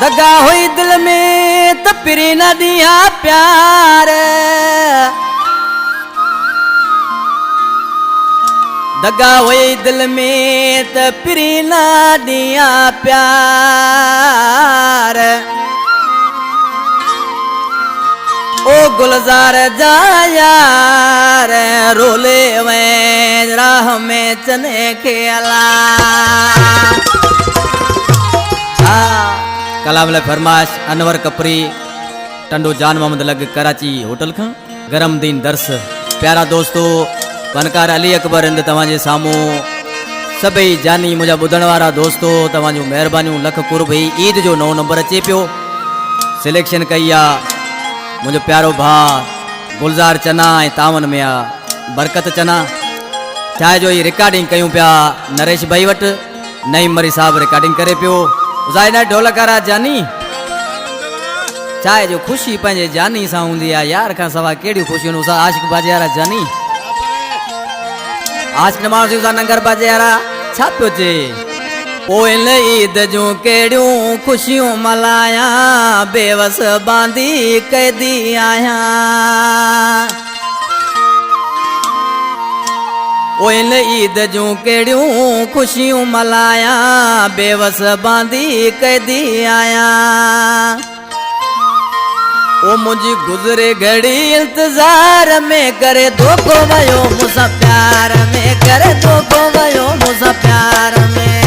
दगा हुई दिल में तपरी न दिया प्यार, दगा हुई दिल में तपरी न दिया प्यार। ओ गुलजार जा यार रोले में राह में चने खेला। कलाम ले फरमाश अनवर कपरी टंडो जान मोहम्मद लग कराची होटल खां गरम दीन दर्स। प्यारा दोस्तों फनकार अली अकबर इंद तवाजे सामू सभई जानी मुझा बुधण वारा दोस्तों तवाजो मेहरबानियों लख कुर्ब। ईद जो 9 नंबर अचे पियो सिलेक्शन कई आ मुझो प्यारो भा गुलजार चना ए तावन में आ बरकत चना चाहे जो ये रिकॉर्डिंग कयूं पिया नरेश भाई वट नईम मरी साहब रिकॉर्डिंग करे पियो। उजाइना ढोलकारा जानी चाहे जो खुशी पंहिंजे जानी सां हूंदी आहे यार खां सवा कहिड़ियूं खुशियूं उसा आशिक बाजेवारा जानी आशिक माण्हू उसा नंगर बाजेवारा छा पियो चए। पोइल ईद जूं कहिड़ियूं खुशियूं मल्हायां बेवस बांदी कैदी आहियां। पोइल ईद जूं कहिड़ियूं खुशियूं मल्हायां बेवस बांदी कैदी आहियां। ओ मुझी गुज़रे घड़ी इंतजार में करे धोखो वयो मुसा प्यार में करे धोखो वयो मुसा प्यार में।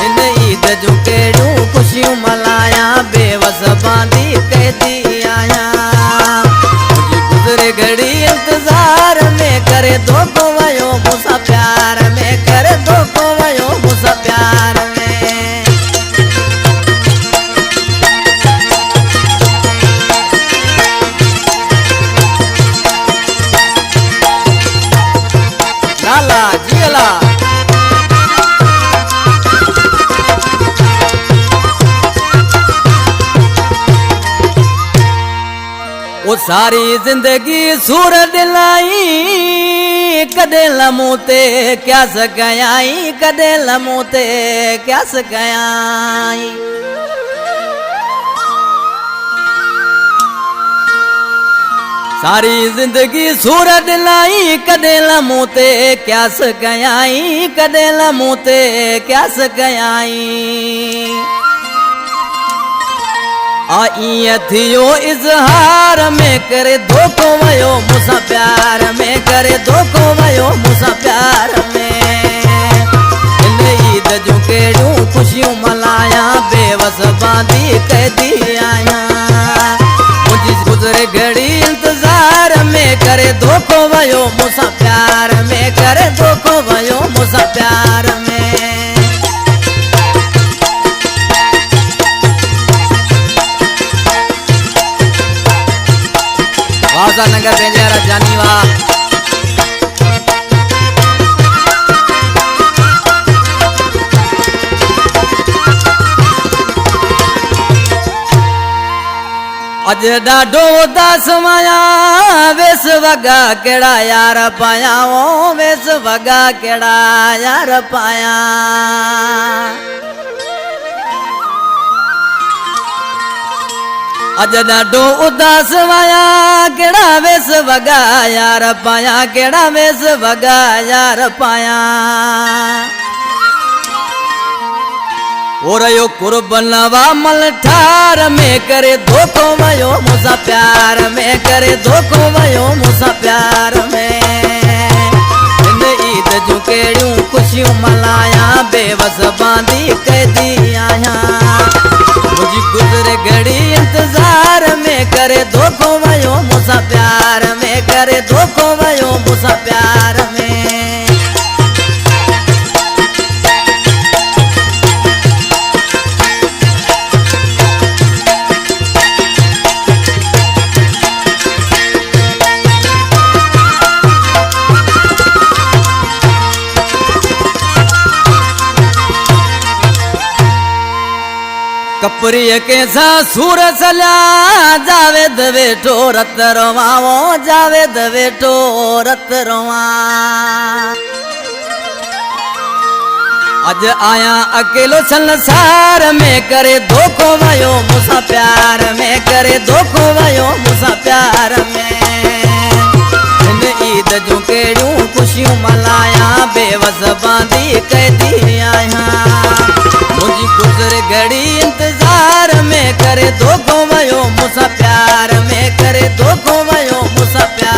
इन ईद जूं कहिड़ियूं खुशियूं मल्हायां बेवस बांदी कैदी आहियां। मुझी गुज़रे घड़ी इंतजार में करे धोखो वयो मुसा प्यार में करे धोखो वयो मुसा प्यार में। लाला जियला वो सारी जिंदगी सूर दिलाई कदे लमूते क्या सकयाई कदे लमूते क्या सकयाई। सारी जिंदगी सूर दिलाई कदे लमूते क्या सकयाई कदे लमूते क्या सकयाई। आई थियो इजहार में करे धोखो वयो मुसा प्यार में करे धोखो वयो मुसा प्यार में। इन ईद जूं कहिड़ियूं खुशियूं मल्हायां बेवस बांदी कैदी आहियां। मुझी गुज़रे घड़ी इंतजार में करे धोखो वयो मुसा प्यार में करे धोखो वयो मुसा प्यार में। वाजा नगर बेंजारा जानी वा अज ॾाढो उदास माया वेस वगा केड़ा यार पाया ओ वेस वगा केड़ा यार पाया। अज ॾाढो उदास वाया केड़ा वेस वगा यार पाया केड़ा वेस वगा यार पाया। ओ रयो कुर्बन वा मल ठार में करे धोखो वयो मुसा प्यार में करे धोखो वयो मुसा प्यार में। इन ईद जूं कहिड़ियूं खुशियूं मल्हायां बेवस बांदी कैदी आहियां। मुझी गुज़रे घड़ी इंतजार में करे धोखो वयो मुसा प्यार में करे धोखो वयो मुसा प्यार में। कपरी के सा सूर सला जावे जावेद वेठो रत रोवाओ जावेद वेठो रत रोवा अज आया अकेलो संसार में करे धोखो वयो मुसा प्यार में करे धोखो वयो मुसा प्यार में इन ईद जूं केड़ियूं खुशियूं मल्हाया बेवस बांधी कैदी आया मुझी गुजर घड़ी इंतजार में करे धोखो वयो मुसा प्यार में करे धोखो वयो मुसा प्यार